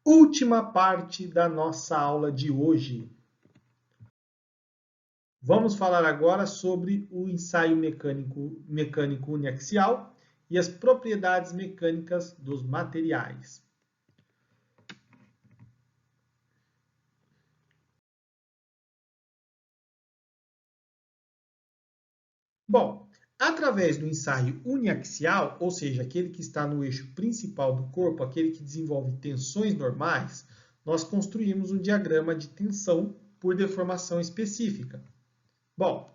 última parte da nossa aula de hoje. Vamos falar agora sobre o ensaio mecânico uniaxial e as propriedades mecânicas dos materiais. Bom, através do ensaio uniaxial, ou seja, aquele que está no eixo principal do corpo, aquele que desenvolve tensões normais, nós construímos um diagrama de tensão por deformação específica. Bom,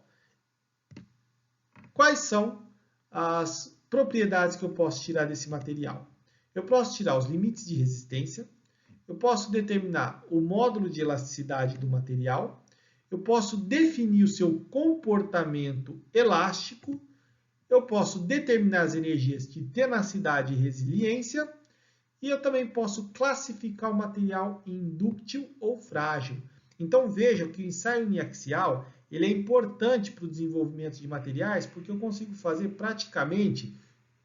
quais são as propriedades que eu posso tirar desse material? Eu posso tirar os limites de resistência, eu posso determinar o módulo de elasticidade do material, eu posso definir o seu comportamento elástico, eu posso determinar as energias de tenacidade e resiliência, e eu também posso classificar o material em dúctil ou frágil. Então veja que o ensaio uniaxial ele é importante para o desenvolvimento de materiais porque eu consigo fazer praticamente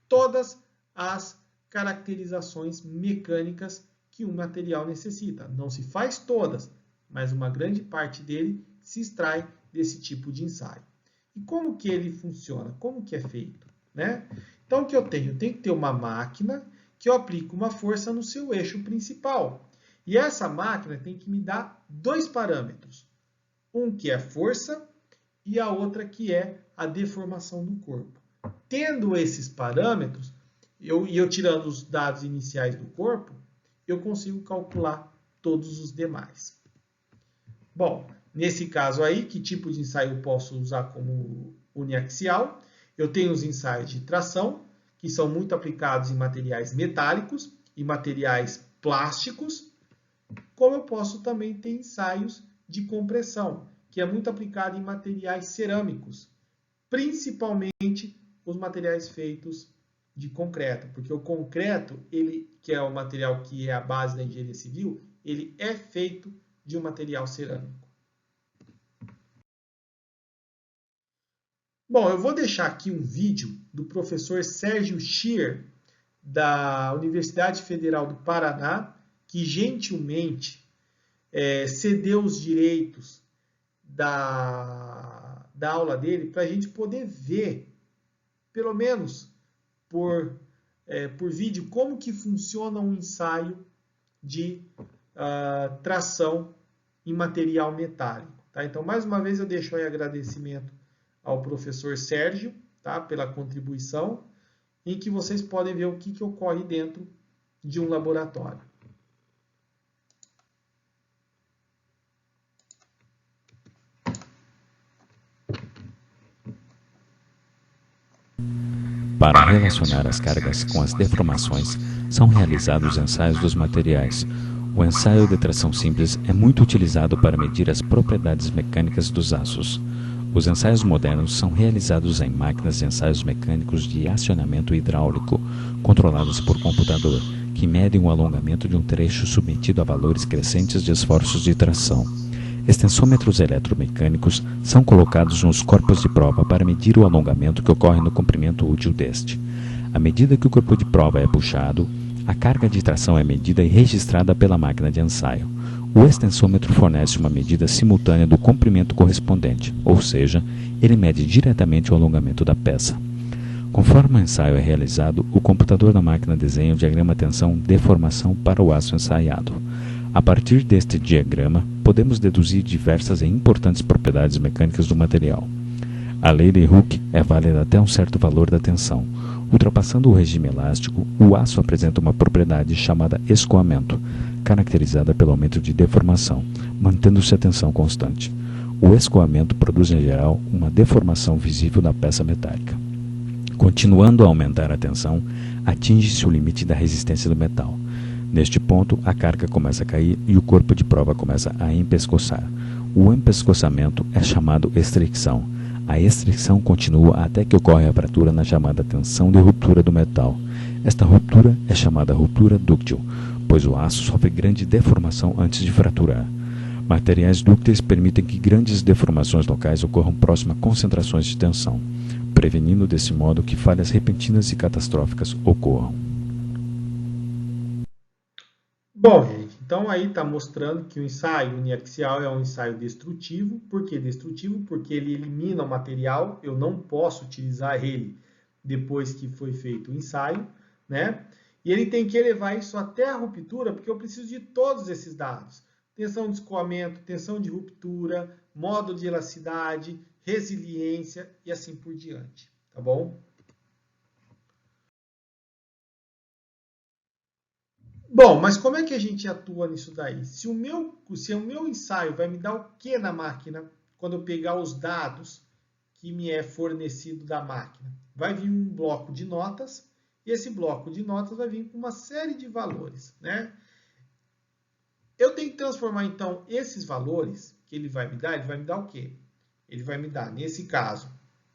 todas as caracterizações mecânicas que um material necessita. Não se faz todas, mas uma grande parte dele se extrai desse tipo de ensaio. E como que ele funciona? Como que é feito? Né? Então, o que eu tenho? Eu tenho que ter uma máquina que eu aplico uma força no seu eixo principal. E essa máquina tem que me dar dois parâmetros. Um que é força e a outra que é a deformação do corpo. Tendo esses parâmetros, eu tirando os dados iniciais do corpo, eu consigo calcular todos os demais. Bom, nesse caso aí, que tipo de ensaio eu posso usar como uniaxial? Eu tenho os ensaios de tração, que são muito aplicados em materiais metálicos e materiais plásticos, como eu posso também ter ensaios de compressão, que é muito aplicado em materiais cerâmicos, principalmente os materiais feitos de concreto, porque o concreto, ele, que é o material que é a base da engenharia civil, ele é feito de um material cerâmico. Bom, eu vou deixar aqui um vídeo do professor Sérgio Schier, da Universidade Federal do Paraná, que gentilmente cedeu os direitos da aula dele para a gente poder ver, pelo menos por vídeo, como que funciona um ensaio de tração em material metálico. Tá? Então, mais uma vez, eu deixo aí agradecimento ao professor Sérgio, tá? Pela contribuição, em que vocês podem ver o que ocorre dentro de um laboratório. Para relacionar as cargas com as deformações, são realizados ensaios dos materiais. O ensaio de tração simples é muito utilizado para medir as propriedades mecânicas dos aços. Os ensaios modernos são realizados em máquinas de ensaios mecânicos de acionamento hidráulico, controladas por computador, que medem o alongamento de um trecho submetido a valores crescentes de esforços de tração. Extensômetros eletromecânicos são colocados nos corpos de prova para medir o alongamento que ocorre no comprimento útil deste. À medida que o corpo de prova é puxado, a carga de tração é medida e registrada pela máquina de ensaio. O extensômetro fornece uma medida simultânea do comprimento correspondente, ou seja, ele mede diretamente o alongamento da peça. Conforme o ensaio é realizado, o computador da máquina desenha o diagrama tensão-deformação para o aço ensaiado. A partir deste diagrama, podemos deduzir diversas e importantes propriedades mecânicas do material. A lei de Hooke é válida até um certo valor da tensão. Ultrapassando o regime elástico, o aço apresenta uma propriedade chamada escoamento, caracterizada pelo aumento de deformação, mantendo-se a tensão constante. O escoamento produz, em geral, uma deformação visível da peça metálica. Continuando a aumentar a tensão, atinge-se o limite da resistência do metal. Neste ponto, a carga começa a cair e o corpo de prova começa a empescoçar. O empescoçamento é chamado estricção. A estricção continua até que ocorre a fratura na chamada tensão de ruptura do metal. Esta ruptura é chamada ruptura dúctil, pois o aço sofre grande deformação antes de fraturar. Materiais dúcteis permitem que grandes deformações locais ocorram próximo a concentrações de tensão, prevenindo desse modo que falhas repentinas e catastróficas ocorram. Bom, gente, Então, aí está mostrando que o ensaio uniaxial é um ensaio destrutivo. Por que destrutivo? Porque ele elimina o material, eu não posso utilizar ele depois que foi feito o ensaio, né? E ele tem que elevar isso até a ruptura, porque eu preciso de todos esses dados. Tensão de escoamento, tensão de ruptura, modo de elasticidade, resiliência e assim por diante, tá bom? Bom, mas como é que a gente atua nisso daí? Se o meu ensaio vai me dar o que na máquina quando eu pegar os dados que me é fornecido da máquina? Vai vir um bloco de notas e esse bloco de notas vai vir com uma série de valores, né? Eu tenho que transformar, então, esses valores que ele vai me dar o quê? Ele vai me dar, nesse caso,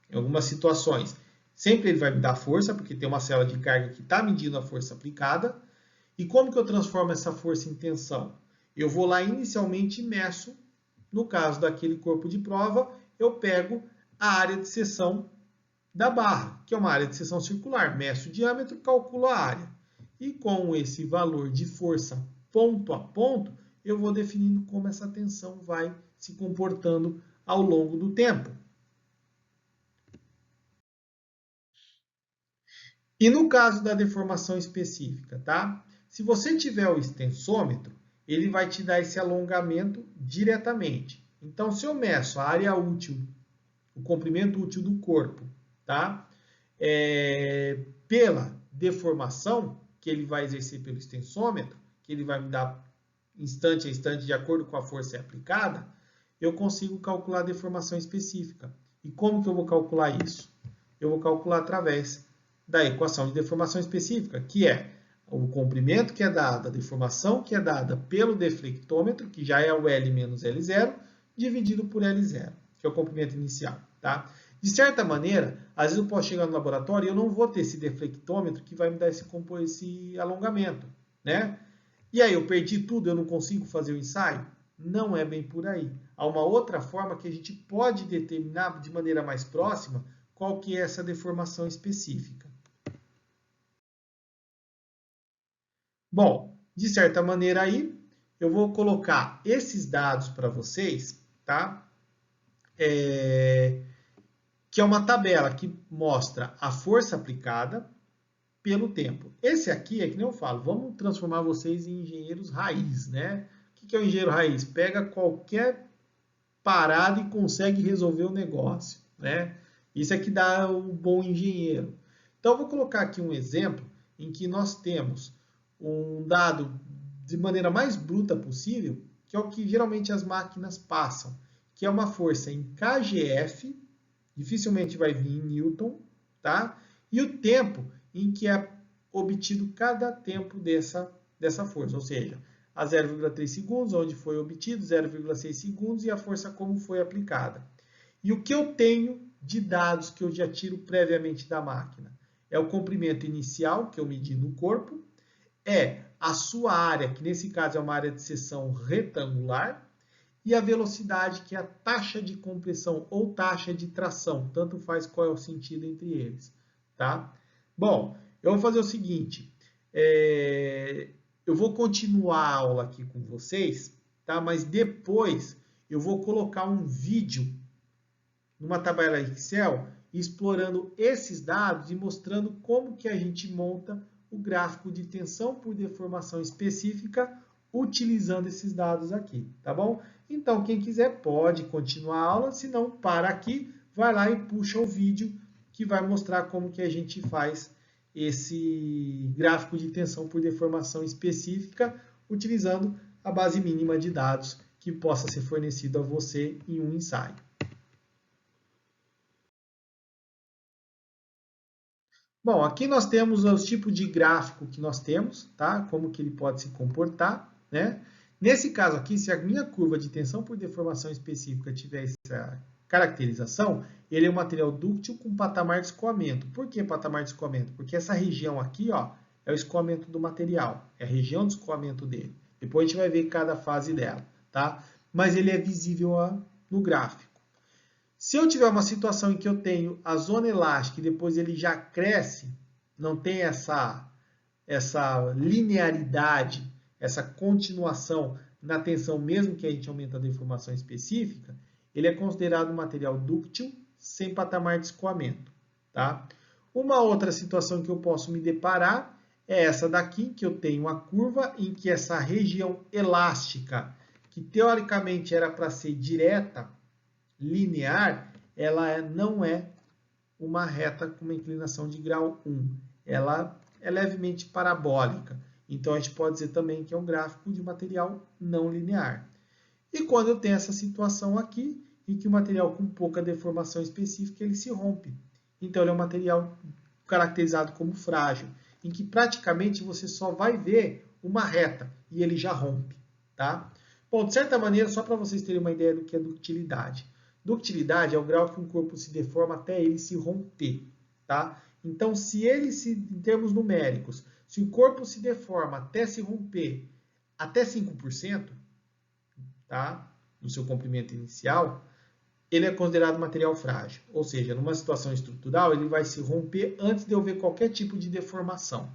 em algumas situações, sempre ele vai me dar força, porque tem uma célula de carga que está medindo a força aplicada. E como que eu transformo essa força em tensão? Eu vou lá inicialmente e meço, no caso daquele corpo de prova, eu pego a área de seção da barra, que é uma área de seção circular. Meço o diâmetro, calculo a área. E com esse valor de força ponto a ponto, eu vou definindo como essa tensão vai se comportando ao longo do tempo. E no caso da deformação específica, tá? Se você tiver o extensômetro, ele vai te dar esse alongamento diretamente. Então, se eu meço a área útil, o comprimento útil do corpo, tá? Pela deformação que ele vai exercer pelo extensômetro, que ele vai me dar instante a instante de acordo com a força aplicada, eu consigo calcular a deformação específica. E como que eu vou calcular isso? Eu vou calcular através da equação de deformação específica, que é o comprimento que é dado, a deformação que é dada pelo deflectômetro, que já é o L menos L0, dividido por L0, que é o comprimento inicial. Tá? De certa maneira, às vezes eu posso chegar no laboratório e eu não vou ter esse deflectômetro que vai me dar esse alongamento. Né? E aí, eu perdi tudo, eu não consigo fazer o ensaio? Não é bem por aí. Há uma outra forma que a gente pode determinar de maneira mais próxima qual que é essa deformação específica. Bom, de certa maneira aí, eu vou colocar esses dados para vocês, tá? Que é uma tabela que mostra a força aplicada pelo tempo. Esse aqui é que nem eu falo, vamos transformar vocês em engenheiros raiz, né? O que é o engenheiro raiz? Pega qualquer parada e consegue resolver o negócio, né? Isso é que dá o bom engenheiro. Então, eu vou colocar aqui um exemplo em que nós temos um dado de maneira mais bruta possível, que é o que geralmente as máquinas passam, que é uma força em kgf, dificilmente vai vir em Newton, tá? E o tempo em que é obtido cada tempo dessa força, ou seja, a 0,3 segundos, onde foi obtido, 0,6 segundos e a força como foi aplicada. E o que eu tenho de dados que eu já tiro previamente da máquina? É o comprimento inicial, que eu medi no corpo, é a sua área, que nesse caso é uma área de seção retangular, e a velocidade, que é a taxa de compressão ou taxa de tração, tanto faz qual é o sentido entre eles. Tá? Bom, eu vou fazer o seguinte, eu vou continuar a aula aqui com vocês, tá? Mas depois eu vou colocar um vídeo numa tabela Excel explorando esses dados e mostrando como que a gente monta o gráfico de tensão por deformação específica utilizando esses dados aqui, tá bom? Então, quem quiser pode continuar a aula, se não, para aqui, vai lá e puxa o vídeo que vai mostrar como que a gente faz esse gráfico de tensão por deformação específica utilizando a base mínima de dados que possa ser fornecido a você em um ensaio. Bom, aqui nós temos os tipos de gráfico que nós temos, tá? Como que ele pode se comportar, né? Nesse caso aqui, se a minha curva de tensão por deformação específica tiver essa caracterização, ele é um material dúctil com patamar de escoamento. Por que patamar de escoamento? Porque essa região aqui, ó, é o escoamento do material, é a região de escoamento dele. Depois a gente vai ver cada fase dela, tá? Mas ele é visível no gráfico. Se eu tiver uma situação em que eu tenho a zona elástica e depois ele já cresce, não tem essa linearidade essa continuação na tensão, mesmo que a gente aumente a deformação específica, ele é considerado um material dúctil sem patamar de escoamento. Tá? Uma outra situação que eu posso me deparar é essa daqui, que eu tenho uma curva em que essa região elástica, que teoricamente era para ser direta, linear, ela não é uma reta com uma inclinação de grau 1. Ela é levemente parabólica. Então, a gente pode dizer também que é um gráfico de material não linear. E quando eu tenho essa situação aqui, em que o material com pouca deformação específica, ele se rompe. Então, ele é um material caracterizado como frágil, em que praticamente você só vai ver uma reta e ele já rompe. Tá? Bom, de certa maneira, só para vocês terem uma ideia do que é ductilidade. Ductilidade é o grau que um corpo se deforma até ele se romper. Tá? Então, em termos numéricos, se o corpo se deforma até se romper até 5%, tá? No seu comprimento inicial, ele é considerado material frágil. Ou seja, numa situação estrutural, ele vai se romper antes de eu ver qualquer tipo de deformação.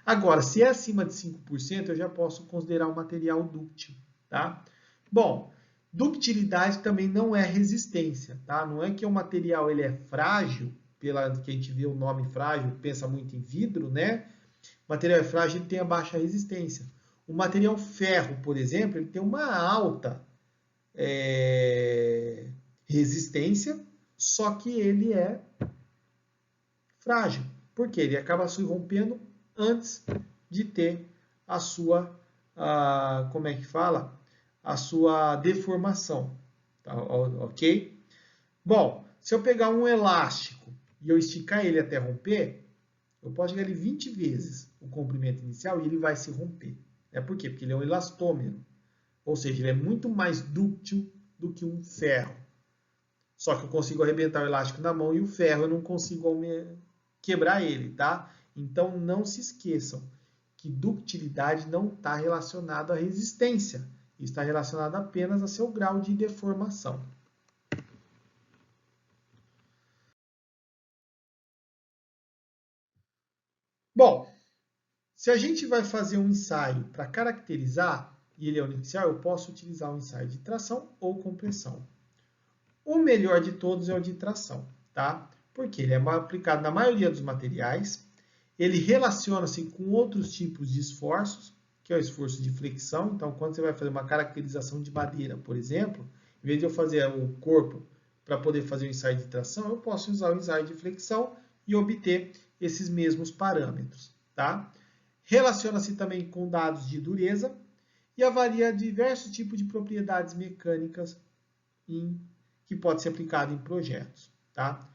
Agora, se é acima de 5%, eu já posso considerar um material dúctil. Tá? Bom, ductilidade também não é resistência. Tá? Não é que o material ele é frágil, pela que a gente vê o nome frágil, pensa muito em vidro, né? O material é frágil, ele tem a baixa resistência. O material ferro, por exemplo, ele tem uma alta resistência, só que ele é frágil. Porque ele acaba se rompendo antes de ter a sua, como é que fala? A sua deformação. Tá, ok? Bom, se eu pegar um elástico e eu esticar ele até romper, eu posso chegar ele 20 vezes o comprimento inicial e ele vai se romper. Por quê? Porque ele é um elastômero. Ou seja, ele é muito mais dúctil do que um ferro. Só que eu consigo arrebentar o elástico na mão e o ferro eu não consigo quebrar ele, tá? Então não se esqueçam que ductilidade não está relacionada à resistência. Está relacionada apenas a seu grau de deformação. Bom, se a gente vai fazer um ensaio para caracterizar, e ele é inicial, eu posso utilizar um ensaio de tração ou compressão. O melhor de todos é o de tração, tá? Porque ele é aplicado na maioria dos materiais, ele relaciona-se com outros tipos de esforços, que é o esforço de flexão. Então, quando você vai fazer uma caracterização de madeira, por exemplo, em vez de eu fazer o corpo para poder fazer o ensaio de tração, eu posso usar o ensaio de flexão e obter esses mesmos parâmetros, tá? Relaciona-se também com dados de dureza e avalia diversos tipos de propriedades mecânicas que pode ser aplicado em projetos. Tá?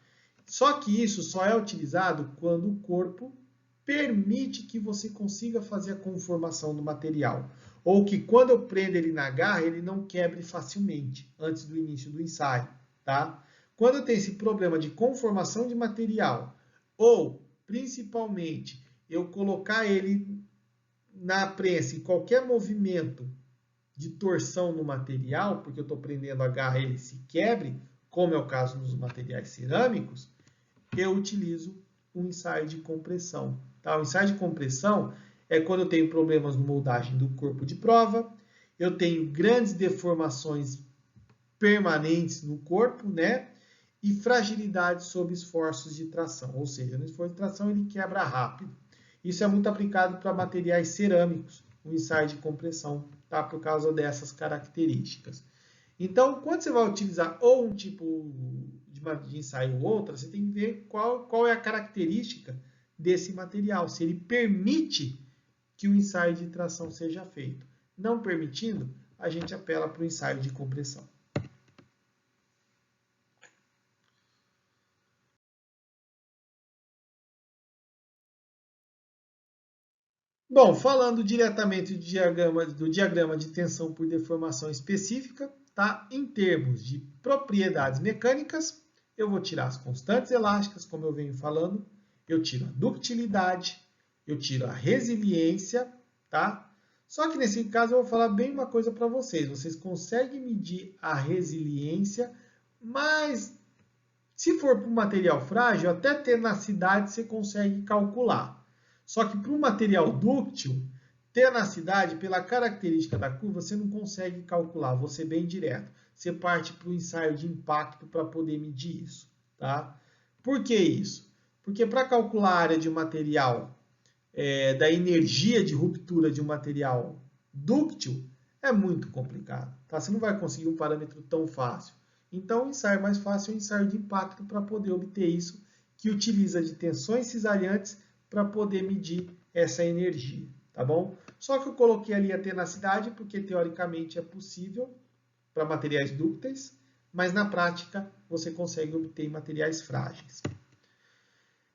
Só que isso só é utilizado quando o corpo permite que você consiga fazer a conformação do material. Ou que quando eu prendo ele na garra, ele não quebre facilmente antes do início do ensaio. Tá? Quando eu tenho esse problema de conformação de material, ou principalmente eu colocar ele na prensa em qualquer movimento de torção no material, porque eu estou prendendo a garra e ele se quebre, como é o caso nos materiais cerâmicos, eu utilizo um ensaio de compressão. Tá? O ensaio de compressão é quando eu tenho problemas de moldagem do corpo de prova, eu tenho grandes deformações permanentes no corpo, né? E fragilidade sob esforços de tração, ou seja, no esforço de tração ele quebra rápido. Isso é muito aplicado para materiais cerâmicos, o ensaio de compressão, tá? Por causa dessas características. Então, quando você vai utilizar ou um tipo de ensaio ou outra, você tem que ver qual é a característica desse material, se ele permite que o ensaio de tração seja feito. Não permitindo, a gente apela para o ensaio de compressão. Bom, falando diretamente do diagrama de tensão por deformação específica, tá? Em termos de propriedades mecânicas, eu vou tirar as constantes elásticas, como eu venho falando, eu tiro a ductilidade, eu tiro a resiliência, tá? Só que nesse caso eu vou falar bem uma coisa para vocês. Vocês conseguem medir a resiliência, mas se for para um material frágil, até tenacidade você consegue calcular. Só que para um material dúctil, Tenacidade, pela característica da curva, você não consegue calcular, vou ser bem direto. Você parte para o ensaio de impacto para poder medir isso. Tá? Por que isso? Porque para calcular a área de um material, da energia de ruptura de um material dúctil, é muito complicado. Tá? Você não vai conseguir um parâmetro tão fácil. Então, o ensaio mais fácil é o ensaio de impacto para poder obter isso, que utiliza de tensões cisalhantes para poder medir essa energia. Tá bom? Só que eu coloquei ali a tenacidade porque, teoricamente, é possível para materiais dúcteis, mas na prática você consegue obter em materiais frágeis.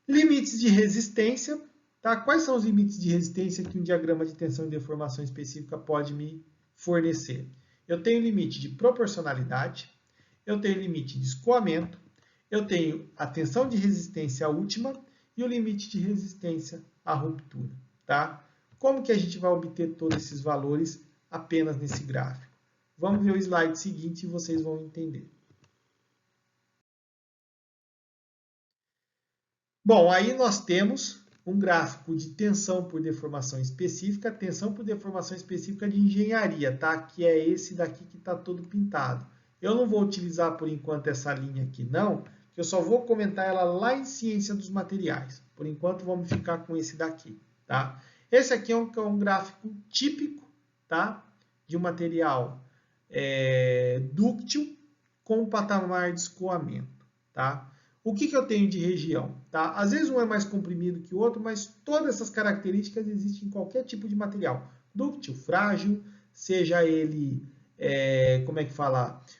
Limites de resistência. Tá? Quais são os limites de resistência que um diagrama de tensão e deformação específica pode me fornecer? Eu tenho limite de proporcionalidade, eu tenho limite de escoamento, eu tenho a tensão de resistência última e o limite de resistência à ruptura. Tá? Como que a gente vai obter todos esses valores apenas nesse gráfico? Vamos ver o slide seguinte e vocês vão entender. Bom, aí nós temos um gráfico de tensão por deformação específica, tensão por deformação específica de engenharia, tá? Que é esse daqui que está todo pintado. Eu não vou utilizar por enquanto essa linha aqui não, que eu só vou comentar ela lá em ciência dos materiais. Por enquanto vamos ficar com esse daqui, tá? Esse aqui é um gráfico típico, tá? De um material dúctil com patamar de escoamento, tá? O que eu tenho de região? Tá? Às vezes um é mais comprimido que o outro, mas todas essas características existem em qualquer tipo de material. Dúctil, frágil, seja ele,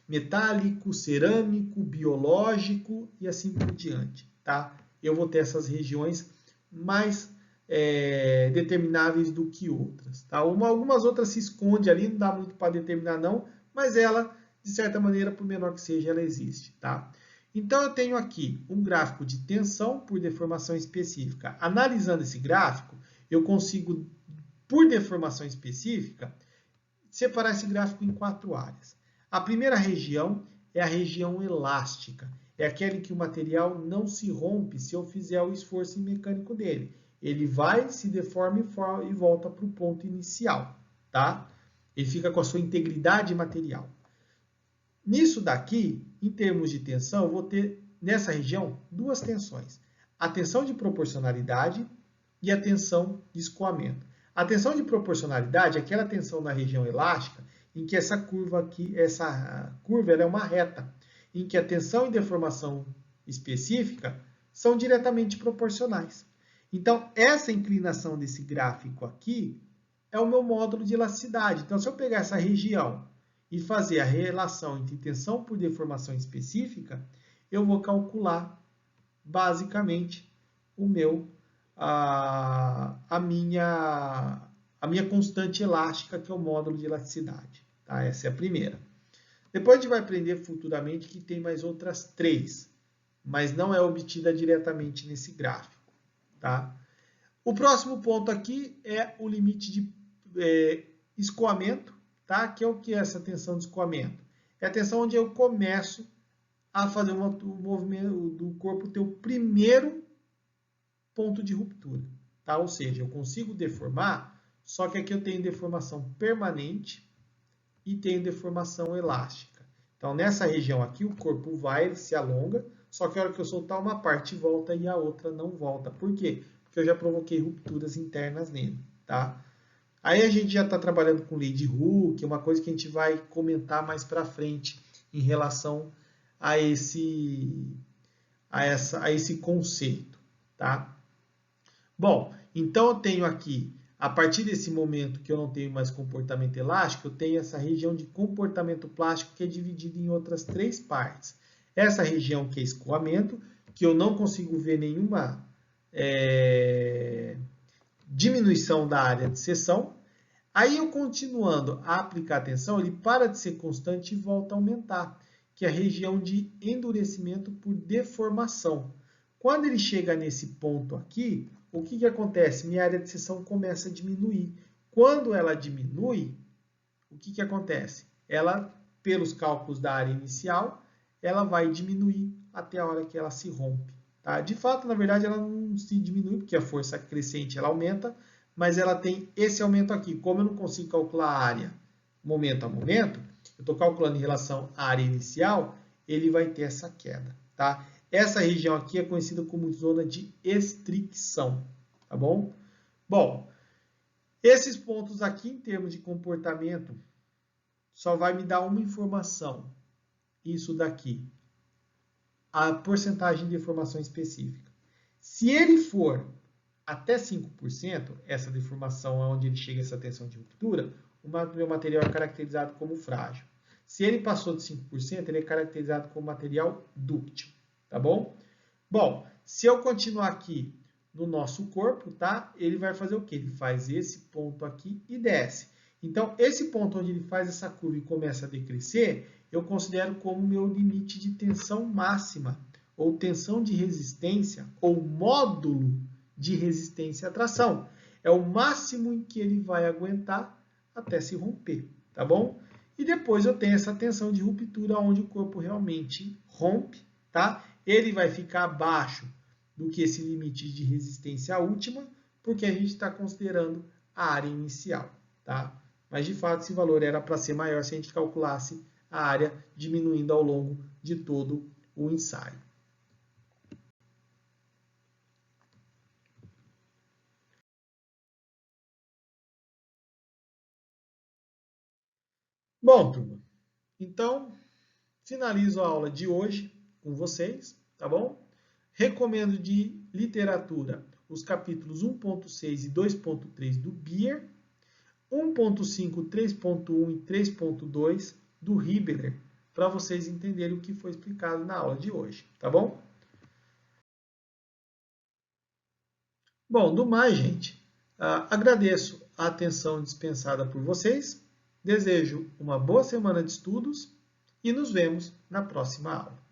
metálico, cerâmico, biológico e assim por diante. Tá? Eu vou ter essas regiões mais determináveis do que outras. Tá? Algumas outras se escondem ali, não dá muito para determinar não, mas ela, de certa maneira, por menor que seja, ela existe. Tá? Então, eu tenho aqui um gráfico de tensão por deformação específica. Analisando esse gráfico, eu consigo, por deformação específica, separar esse gráfico em 4 áreas. A primeira região é a região elástica. É aquela em que o material não se rompe se eu fizer o esforço mecânico dele. Ele vai, se deforma e volta para o ponto inicial. Tá? Ele fica com a sua integridade material. Nisso daqui, em termos de tensão, eu vou ter, nessa região, 2 tensões. A tensão de proporcionalidade e a tensão de escoamento. A tensão de proporcionalidade é aquela tensão na região elástica em que essa curva ela é uma reta, em que a tensão e deformação específica são diretamente proporcionais. Então, essa inclinação desse gráfico aqui é o meu módulo de elasticidade. Então, se eu pegar essa região e fazer a relação entre tensão por deformação específica, eu vou calcular basicamente a minha constante elástica, que é o módulo de elasticidade. Tá? Essa é a primeira. Depois a gente vai aprender futuramente que tem mais outras 3, mas não é obtida diretamente nesse gráfico. Tá? O próximo ponto aqui é o limite de escoamento. Tá? Que é o que é essa tensão de escoamento? É a tensão onde eu começo a fazer o movimento do corpo ter o primeiro ponto de ruptura. Tá? Ou seja, eu consigo deformar, só que aqui eu tenho deformação permanente e tenho deformação elástica. Então, nessa região aqui, o corpo vai, ele se alonga, só que a hora que eu soltar uma parte volta e a outra não volta. Por quê? Porque eu já provoquei rupturas internas nele. Tá? Aí a gente já está trabalhando com lei de Hooke, uma coisa que a gente vai comentar mais para frente em relação a esse conceito. Tá? Bom, então eu tenho aqui, a partir desse momento que eu não tenho mais comportamento elástico, eu tenho essa região de comportamento plástico que é dividida em outras 3 partes. Essa região que é escoamento, que eu não consigo ver nenhuma diminuição da área de seção. Aí, eu continuando a aplicar tensão, ele para de ser constante e volta a aumentar, que é a região de endurecimento por deformação. Quando ele chega nesse ponto aqui, o que acontece? Minha área de seção começa a diminuir. Quando ela diminui, o que acontece? Ela, pelos cálculos da área inicial, ela vai diminuir até a hora que ela se rompe. Tá? De fato, na verdade, ela não se diminui, porque a força crescente ela aumenta, mas ela tem esse aumento aqui. Como eu não consigo calcular a área momento a momento, eu estou calculando em relação à área inicial, ele vai ter essa queda, tá? Essa região aqui é conhecida como zona de estricção, tá bom? Bom, esses pontos aqui em termos de comportamento só vai me dar uma informação, isso daqui, a porcentagem de deformação específica. Se ele for até 5%, essa deformação é onde ele chega a essa tensão de ruptura, o meu material é caracterizado como frágil. Se ele passou de 5%, ele é caracterizado como material dúctil, tá bom? Bom, se eu continuar aqui no nosso corpo, tá? Ele vai fazer o quê? Ele faz esse ponto aqui e desce. Então, esse ponto onde ele faz essa curva e começa a decrescer, eu considero como meu limite de tensão máxima, ou tensão de resistência, ou módulo de resistência à tração. É o máximo em que ele vai aguentar até se romper, tá bom? E depois eu tenho essa tensão de ruptura, onde o corpo realmente rompe, tá? Ele vai ficar abaixo do que esse limite de resistência última, porque a gente está considerando a área inicial, tá? Mas, de fato, esse valor era para ser maior se a gente calculasse a área diminuindo ao longo de todo o ensaio. Bom, turma, então, finalizo a aula de hoje com vocês, tá bom? Recomendo de literatura os capítulos 1.6 e 2.3 do Beer, 1.5, 3.1 e 3.2 do Hibbeler, para vocês entenderem o que foi explicado na aula de hoje, tá bom? Bom, do mais, gente, agradeço a atenção dispensada por vocês, desejo uma boa semana de estudos e nos vemos na próxima aula.